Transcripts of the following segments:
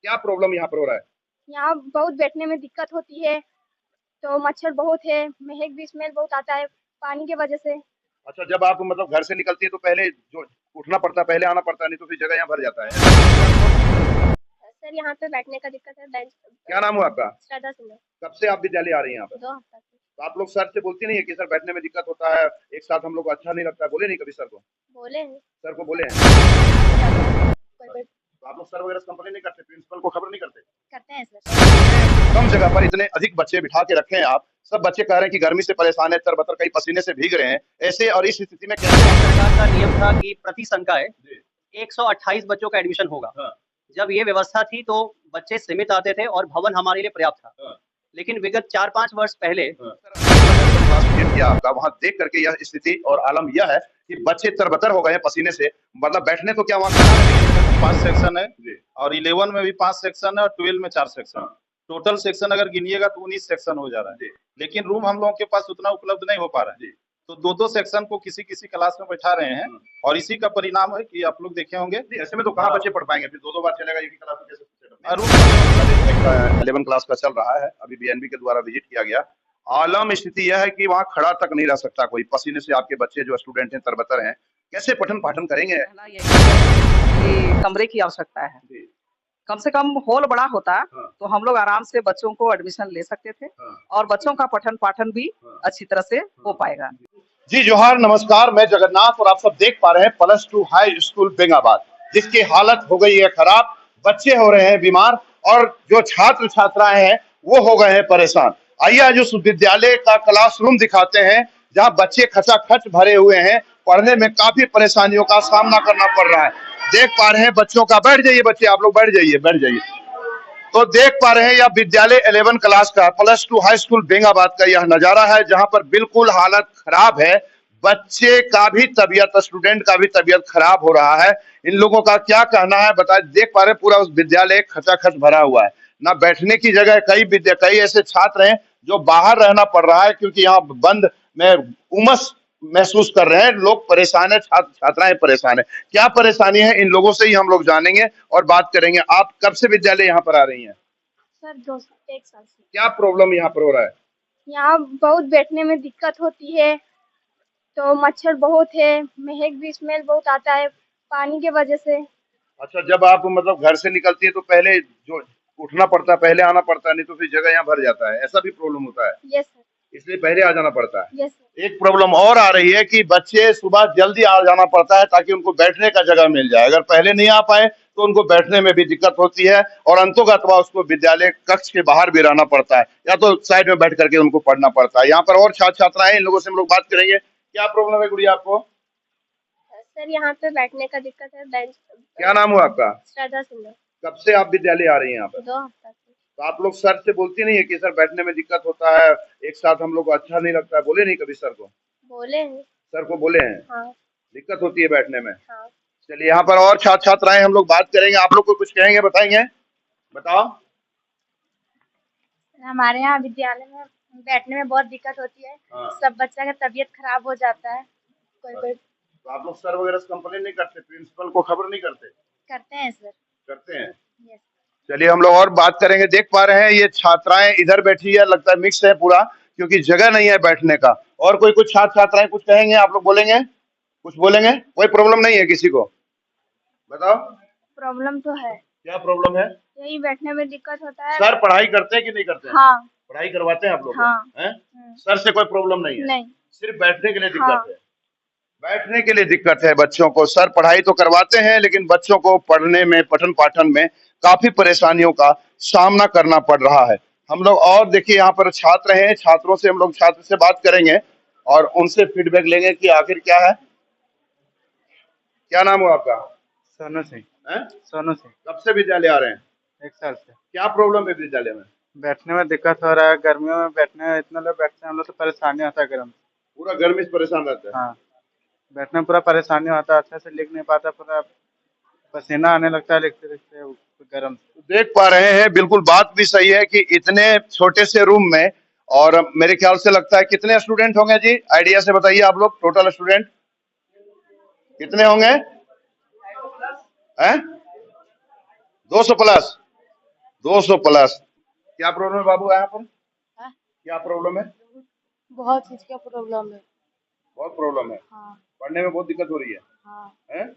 क्या प्रॉब्लम यहाँ पर हो रहा है? यहाँ बहुत बैठने में दिक्कत होती है, तो मच्छर बहुत है, महक भी स्मेल बहुत आता है पानी की वजह से। अच्छा, जब आप मतलब घर से निकलती है तो पहले जो उठना पड़ता है, पहले आना पड़ता है, नहीं तो फिर जगह यहाँ भर जाता है। सर यहाँ पे बैठने का दिक्कत है, बेंच। क्या नाम हुआ आपका? श्रद्धा सिन्हा। कब से आप विद्यालय आ रही हैं यहाँ पर? 2 हफ्ता से। तो आप लोग सर से बोलती नहीं है कि सर बैठने में दिक्कत होता है, एक साथ हम लोग को अच्छा नहीं लगता, बोले नहीं कभी सर को? बोले हैं। सर को बोले हैं? कोई तो आप लोग सर वगैरह से कंप्लेन नहीं करते, प्रिंसिपल को खबर नहीं करते? करते हैं सर। कम जगह पर इतने अधिक बच्चे बिठा के रखे हैं आप, सब बच्चे कह रहे हैं कि गर्मी से परेशान है, तरबतर कई पसीने से भीग रहे हैं, ऐसे और इस स्थिति में कैसे? सरकार का नियम था कि प्रति संकाय जी। 128 बच्चों का एडमिशन होगा। हाँ। जब ये व्यवस्था थी तो बच्चे सीमित आते थे और भवन हमारे लिए पर्याप्त था। हाँ। लेकिन विगत 4-5 वर्ष पहले किया आपका वहां देख करके यह स्थिति और आलम यह है कि बच्चे तरबतर हो गए हैं पसीने से, मतलब बैठने तो क्या वहाँ 5 सेक्शन है जी। और 11 में भी 5 सेक्शन है और 12 में 4 सेक्शन। टोटल सेक्शन अगर गिनिएगा तो 19 सेक्शन हो जा रहा है, लेकिन रूम हम लोगों के पास उतना उपलब्ध नहीं हो पा रहा है, तो 2-2 सेक्शन को किसी किसी क्लास में बैठा रहे हैं और इसी का परिणाम है कि आप लोग देखे होंगे। ऐसे में तो कहाँ बच्चे पढ़ पाएंगे, फिर दो बार चलेगा एक ही क्लास में, कैसे? 11 क्लास का चल रहा है, अभी बीएनबी के द्वारा विजिट किया गया। आलम स्थिति यह है कि वहाँ खड़ा तक नहीं रह सकता कोई, पसीने से आपके बच्चे जो स्टूडेंट हैं तरबतर हैं, कैसे पठन पाठन करेंगे? कि कमरे की आवश्यकता है, जी। कम से कम हॉल बड़ा होता हाँ। तो हम लोग आराम से बच्चों को एडमिशन ले सकते थे हाँ। और बच्चों का पठन पाठन भी अच्छी तरह से हो पाएगा। जी जोहार, नमस्कार, मैं जगन्नाथ और आप सब देख पा रहे हैं +2 हाई स्कूल बेंगाबाद, जिसकी हालत हो गई है खराब, बच्चे हो रहे हैं बीमार और जो छात्र छात्राएं हैं वो हो गए हैं परेशान। आइए आज उस विद्यालय का क्लासरूम दिखाते हैं जहां बच्चे खचाखच भरे हुए हैं, पढ़ने में काफी परेशानियों का सामना करना पड़ रहा है। देख पा रहे हैं बच्चों का, बैठ जाइए बच्चे, आप लोग बैठ जाइए बैठ जाइए। तो देख पा रहे हैं यह विद्यालय 11 क्लास का +2 हाई स्कूल बेंगाबाद का यह नजारा है, जहां पर बिल्कुल हालत खराब है, बच्चे का भी तबीयत, स्टूडेंट का भी तबीयत खराब हो रहा है। इन लोगों का क्या कहना है बताइए। देख पा रहे हैं पूरा विद्यालय खचाखच भरा हुआ है, ना बैठने की जगह, कई ऐसे छात्र हैं जो बाहर रहना पड़ रहा है क्योंकि यहाँ बंद में उमस महसूस कर रहे हैं, लोग परेशान है, छात्र छात्राएं परेशान है। क्या परेशानी है इन लोगों से ही हम लोग जानेंगे और बात करेंगे। आप कब से विद्यालय यहाँ पर आ रही हैं? सर 1 साल से। क्या प्रॉब्लम यहाँ पर हो रहा है? यहाँ बहुत बैठने में दिक्कत होती है, तो मच्छर बहुत है, महक भी स्मेल बहुत आता है पानी की वजह से। अच्छा, जब आप मतलब घर से निकलती है तो पहले जो उठना पड़ता है, पहले आना पड़ता है, नहीं तो फिर जगह यहाँ भर जाता है, ऐसा भी प्रॉब्लम होता है? Yes sir. इसलिए पहले आ जाना पड़ता है। Yes sir. एक प्रॉब्लम और आ रही है कि बच्चे सुबह जल्दी आ जाना पड़ता है ताकि उनको बैठने का जगह मिल जाए। अगर पहले नहीं आ पाए तो उनको बैठने में भी दिक्कत होती है और अंतोगत्वा उसको विद्यालय कक्ष के बाहर भी रहना पड़ता है या तो साइड में बैठ करके उनको पढ़ना पड़ता है। यहाँ पर और छात्र छात्राएं, इन लोगों से हम लोग बात करेंगे। क्या प्रॉब्लम है गुड़िया आपको? सर यहाँ पे बैठने का दिक्कत है, बेंच। क्या नाम हुआ आपका? श्रद्धा सिन्हा। कब से आप विद्यालय आ रही हैं यहाँ पर? 2 हफ्ता से। तो आप लोग सर से बोलती नहीं है कि सर बैठने में दिक्कत होता है, एक साथ हम लोग को अच्छा नहीं लगता है, बोले नहीं कभी सर को? बोले हैं। सर को बोले हैं? हाँ। दिक्कत होती है बैठने में? हाँ। चलिए यहाँ पर और छात्र छात्राएं हम लोग बात करेंगे। आप लोग को कुछ कहेंगे, बताएंगे, बताओ। हमारे यहाँ विद्यालय में बैठने में बहुत दिक्कत होती है। हाँ। सब बच्चा का तबीयत खराब हो जाता है। कोई तो आप लोग सर वगैरह से कंप्लेन नहीं करते, प्रिंसिपल को खबर नहीं करते? करते हैं सर। करते हैं। यस। चलिए हम लोग और बात करेंगे। देख पा रहे हैं ये छात्राएं इधर बैठी है, लगता है मिक्स है पूरा क्योंकि जगह नहीं है बैठने का। और कोई कुछ छात्र छात्राएं कुछ कहेंगे, आप लोग बोलेंगे, कुछ बोलेंगे? कोई प्रॉब्लम नहीं है किसी को? बताओ। प्रॉब्लम तो है। क्या प्रॉब्लम है? यही बैठने में दिक्कत होता है। सर पढ़ाई करते हैं कि नहीं करते हैं? हाँ। पढ़ाई करवाते हैं आप लोग? हाँ। हैं? सर से कोई प्रॉब्लम नहीं है? नहीं। सिर्फ बैठने के लिए हाँ। दिक्कत है। बैठने के लिए दिक्कत है बच्चों को। सर पढ़ाई तो करवाते हैं लेकिन बच्चों को पढ़ने में, पठन पाठन में काफी परेशानियों का सामना करना पड़ रहा है। हम लोग और देखिए यहाँ पर छात्र हैं, छात्रों से हम लोग छात्र से बात करेंगे और उनसे फीडबैक लेंगे कि आखिर क्या है। क्या नाम हुआ आपका? सोनू सिंह। हैं? सोनू सिंह। कब से विद्यालय आ रहे हैं? 1 साल से। क्या प्रॉब्लम है विद्यालय में? बैठने में दिक्कत हो रहा है, गर्मियों में बैठने में इतने लोग बैठते हैं, हम लोग तो परेशानी होता है गर्म। पूरा गर्मी से परेशान रहता है? हाँ, बैठने में पूरा परेशानी होता है, अच्छे से लिख नहीं पाता, पूरा पसीना आने लगता है लिखते लिखते गर्म। देख पा रहे हैं, बिल्कुल बात भी सही है कि इतने छोटे से रूम में, और मेरे ख्याल से लगता है कितने स्टूडेंट होंगे जी, आइडिया से बताइए आप लोग, टोटल स्टूडेंट कितने होंगे? हैं? 200 प्लस। 200 प्लस। क्या प्रॉब्लम है बाबू यहाँ पर? हाँ? क्या प्रॉब्लम है? बहुत चीज का प्रॉब्लम है। बहुत प्रॉब्लम है। हाँ पढ़ने में बहुत दिक्कत हो रही है। हाँ हैं?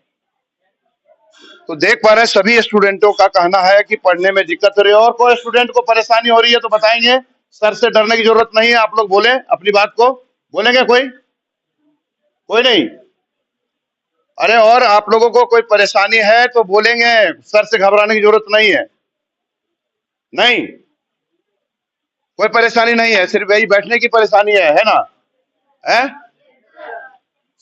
तो देख पा रहे हैं सभी स्टूडेंटों का कहना है कि पढ़ने में दिक्कत हो रही है। और कोई स्टूडेंट को परेशानी हो रही है तो बताएंगे। सर से डरने की जरूरत नहीं है, आप लोग बोले अपनी बात को। बोलेंगे कोई? कोई नहीं? अरे और आप लोगों को कोई परेशानी है तो बोलेंगे, सर से घबराने की जरूरत नहीं है। नहीं, कोई परेशानी नहीं है, सिर्फ यही बैठने की परेशानी है ना? है?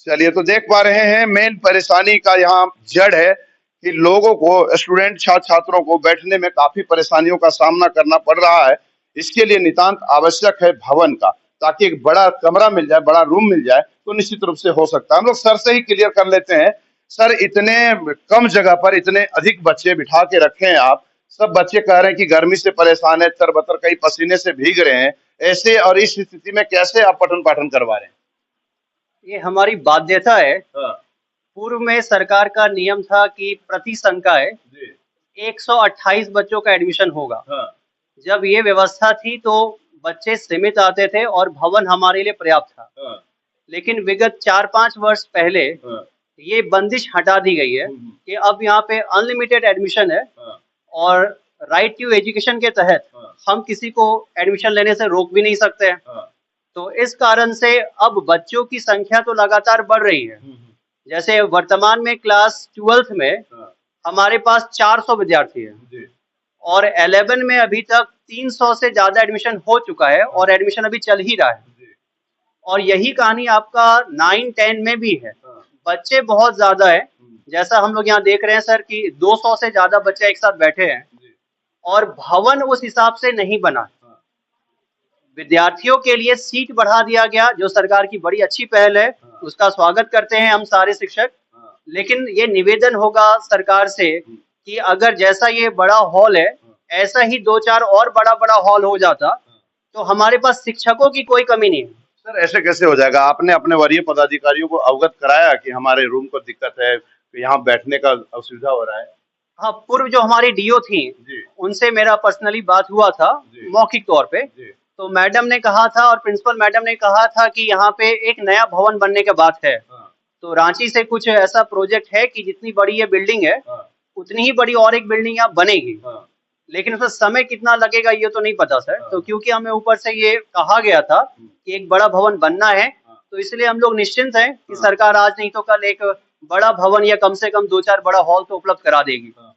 चलिए, तो देख पा रहे हैं मेन परेशानी का यहाँ जड़ है कि लोगों को, स्टूडेंट छात्र छात्रों को बैठने में काफी परेशानियों का सामना करना पड़ रहा है। इसके लिए नितांत आवश्यक है भवन का, ताकि एक बड़ा कमरा मिल जाए, बड़ा रूम मिल जाए तो निश्चित रूप से हो सकता है। हम लोग सर से ही क्लियर कर लेते हैं। सर, इतने कम जगह पर इतने अधिक बच्चे बिठा के रखे हैं आप, सब बच्चे कह रहे हैं कि गर्मी से परेशान है, तरबतर, कई पसीने से भीग रहे हैं। ऐसे और इस स्थिति में कैसे आप पठन पाठन करवा रहे हैं? ये हमारी बाध्यता है। हाँ, पूर्व में सरकार का नियम था कि प्रति संकाय जी, 128 बच्चों का एडमिशन होगा। हाँ, जब ये व्यवस्था थी तो बच्चे सीमित आते थे और भवन हमारे लिए पर्याप्त था। हाँ, लेकिन विगत 4-5 वर्ष पहले हाँ, ये बंदिश हटा दी गई है कि अब यहाँ पे अनलिमिटेड एडमिशन है हाँ, और राइट टू एजुकेशन के तहत हाँ, हम किसी को एडमिशन लेने से रोक भी नहीं सकते हैं। हाँ, तो इस कारण से अब बच्चों की संख्या तो लगातार बढ़ रही है। जैसे वर्तमान में क्लास 12th में हाँ, हमारे पास 400 विद्यार्थी हैं जी, और 11 में अभी तक 300 से ज्यादा एडमिशन हो चुका है और एडमिशन अभी चल ही रहा है। जी, और यही कहानी आपका 9-10 में भी है। हाँ, बच्चे बहुत ज्यादा है, जैसा हम लोग यहाँ देख रहे हैं सर कि 200 से ज्यादा बच्चे एक साथ बैठे हैं जी, और भवन उस हिसाब से नहीं बना। हाँ, विद्यार्थियों के लिए सीट बढ़ा दिया गया, जो सरकार की बड़ी अच्छी पहल है, उसका स्वागत करते हैं हम सारे शिक्षक। हाँ, लेकिन ये निवेदन होगा सरकार से कि अगर जैसा ये बड़ा हॉल है ऐसा ही 2-4 और बड़ा बड़ा हॉल हो जाता तो हमारे पास शिक्षकों की कोई कमी नहीं है। सर, ऐसे कैसे हो जाएगा? आपने अपने वरीय पदाधिकारियों को अवगत कराया कि हमारे रूम को दिक्कत है, कि यहाँ बैठने का असुविधा हो रहा है? हाँ, पूर्व जो हमारी डीओ थी जी, उनसे मेरा पर्सनली बात हुआ था जी, मौखिक तौर पे। जी, तो मैडम ने कहा था और प्रिंसिपल मैडम ने कहा था कि यहाँ पे एक नया भवन बनने की बात है। हाँ, तो रांची से कुछ ऐसा प्रोजेक्ट है कि जितनी बड़ी ये बिल्डिंग है हाँ, उतनी ही बड़ी और एक बिल्डिंग यहाँ बनेगी। हाँ, लेकिन उसमें समय कितना लगेगा ये तो नहीं पता सर। तो क्योंकि हमें ऊपर से ये कहा गया था कि एक बड़ा भवन बनना है, तो इसलिए हम लोग निश्चिंत हैं कि सरकार आज नहीं तो कल एक बड़ा भवन या कम से कम 2-4 बड़ा हॉल तो उपलब्ध करा देगी। हाँ।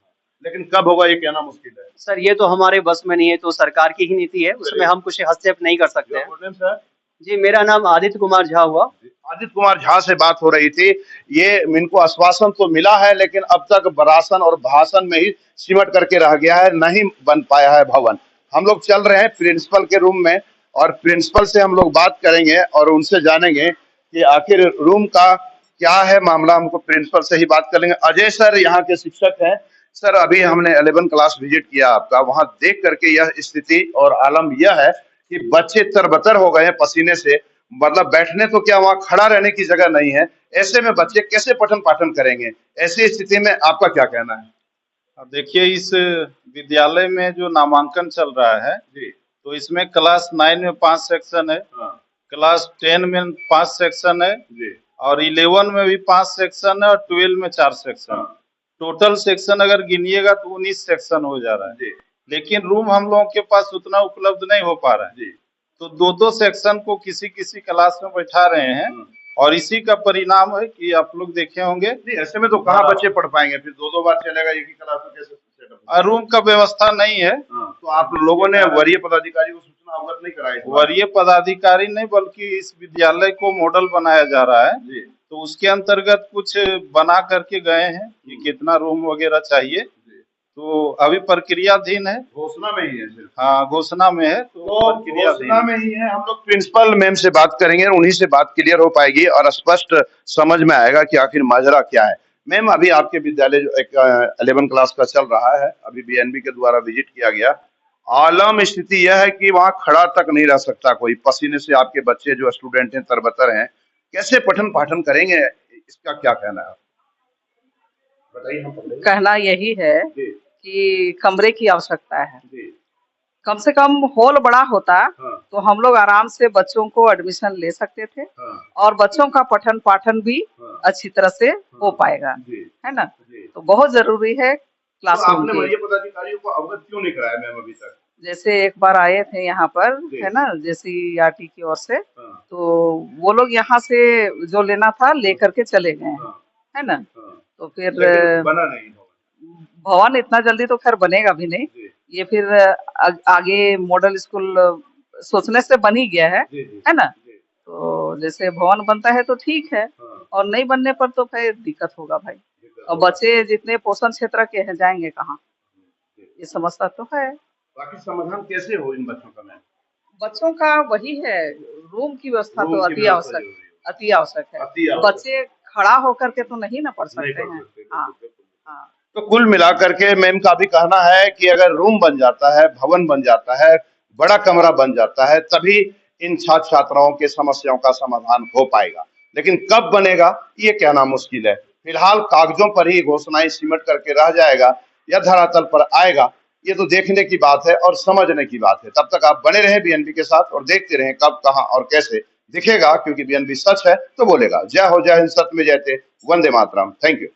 लेकिन कब होगा ये कहना मुश्किल है। सर ये तो हमारे बस में नहीं है, तो सरकार की ही नीति है, उसमें हम कुछ हस्तक्षेप नहीं कर सकते हैं। बोल रहे हैं सर? जी, मेरा नाम आदित्य कुमार झा हुआ। आदित्य कुमार झा से बात हो रही थी। ये इनको आश्वासन तो मिला है लेकिन अब तक बरासन और भाषण में ही सिमट करके रह गया है, नहीं बन पाया है भवन। हम लोग चल रहे हैं प्रिंसिपल के रूम में और प्रिंसिपल से हम लोग बात करेंगे और उनसे जानेंगे कि आखिर रूम का क्या है मामला। हमको प्रिंसिपल से ही बात करेंगे। अजय सर यहाँ के शिक्षक हैं। सर, अभी हमने 11 क्लास विजिट किया आपका, वहां देख करके यह स्थिति और आलम यह है कि बच्चे तरबतर हो गए हैं पसीने से। मतलब बैठने तो क्या, वहां खड़ा रहने की जगह नहीं है। ऐसे में बच्चे कैसे पठन पाठन करेंगे? ऐसी स्थिति में आपका क्या कहना है? अब देखिए, इस विद्यालय में जो नामांकन चल रहा है जी, तो इसमें क्लास 9 में 5 सेक्शन है, हाँ, क्लास 10 में 5 सेक्शन है जी, और 11 में भी 5 सेक्शन है और 12 में 4 सेक्शन। हाँ, टोटल सेक्शन अगर गिनिएगा तो 19 सेक्शन हो जा रहा है। जी, लेकिन रूम हम लोगों के पास उतना उपलब्ध नहीं हो पा रहा है। जी, तो 2-2 सेक्शन को किसी किसी क्लास में बैठा रहे हैं और इसी का परिणाम है कि आप लोग देखे होंगे। नहीं, ऐसे में तो कहाँ बच्चे पढ़ पाएंगे? फिर 2-2 बार चलेगा एक ही क्लास में, कैसे सेटअप? और रूम का व्यवस्था नहीं है। तो आप लोगों ने वरीय पदाधिकारी को सूचना अवगत नहीं कराई? वरीय पदाधिकारी नहीं बल्कि इस विद्यालय को मॉडल बनाया जा रहा है, जी, तो उसके अंतर्गत कुछ बना करके गए हैं कि कितना रूम वगैरह चाहिए। तो अभी प्रक्रियाधीन है, घोषणा में ही है सिर्फ। हाँ घोषणा में है, तो तो प्रक्रियाधीन घोषणा में ही है। हम लोग प्रिंसिपल मैम से बात करेंगे, उन्हीं से बात क्लियर हो पाएगी और स्पष्ट समझ में आएगा कि आखिर माजरा क्या है। मैम, अभी आपके विद्यालय जो एक 11 क्लास का चल रहा है, अभी बीएनबी के द्वारा विजिट किया गया। आलम स्थिति यह है कि वहाँ खड़ा तक नहीं रह सकता कोई, पसीने से आपके बच्चे जो स्टूडेंट हैं तरबतर हैं। कैसे पठन पाठन करेंगे, इसका क्या कहना है? बताइए। हम कहना यही है जी, कि कमरे की आवश्यकता है। जी कम से कम हॉल बड़ा होता हाँ तो हम लोग आराम से बच्चों को एडमिशन ले सकते थे हाँ और बच्चों का पठन पाठन भी हाँ अच्छी तरह से हो पाएगा, जी है ना। जी। तो बहुत जरूरी है तो क्लासरूम आपने की। वरीय पदाधिकारियों को अवगत क्यों नहीं कराया मैम अभी तक? जैसे एक बार आए थे यहाँ पर, जी। है ना, JCERT की ओर से, हाँ तो वो लोग यहाँ से जो लेना था लेकर के चले गए हैं, हाँ है ना। हाँ। तो फिर लेकिन बना नहीं भवन। भवन इतना जल्दी तो खैर बनेगा भी नहीं, जी ये फिर आगे मॉडल स्कूल सोचने से बन ही गया जी जी है ना। जी तो जैसे भवन बनता है तो ठीक है, हाँ और नहीं बनने पर तो फिर दिक्कत होगा भाई। दिक्कत और होगा। बच्चे जितने पोषण क्षेत्र के हैं जाएंगे कहाँ, ये समस्या तो है। बाकी समाधान कैसे हो इन बच्चों का मैम? बच्चों का वही है, रूम की व्यवस्था रूम तो की अति व्यवस्था आवश्यक, जरूरी है। अति आवश्यक है। अति आवश्यक। बच्चे खड़ा होकर के तो नहीं ना पढ़ नहीं सकते पढ़ हैं। सकते, हाँ बिल्कुल। हाँ। तो कुल मिलाकर के मैम का भी कहना है कि अगर रूम बन जाता है, भवन बन जाता है, बड़ा कमरा बन जाता है, तभी इन छात्र छात्राओं के समस्याओं का समाधान हो पाएगा। लेकिन कब बनेगा ये कहना मुश्किल है। फिलहाल कागजों पर ही घोषणाएं सिमट करके रह जाएगा या धरातल पर आएगा, ये तो देखने की बात है और समझने की बात है। तब तक आप बने रहें BNB के साथ और देखते रहें कब, कहां और कैसे दिखेगा, क्योंकि BNB सच है तो बोलेगा। जय हो, जय हिंद, सत्य में जयते, वंदे मातरम। Thank you.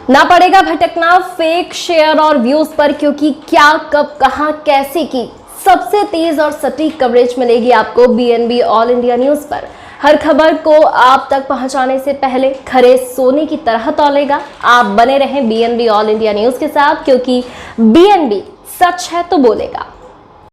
ना पड़ेगा भटकना फेक शेयर और व्यूज पर, क्योंकि क्या, कब, कहां, कैसे की सबसे तेज और सटीक कवरेज मिलेगी आपको BNB ऑल इंडिया न्यूज पर। हर खबर को आप तक पहुंचाने से पहले खरे सोने की तरह तौलेगा। आप बने रहें BNB ऑल इंडिया न्यूज के साथ, क्योंकि BNB सच है तो बोलेगा।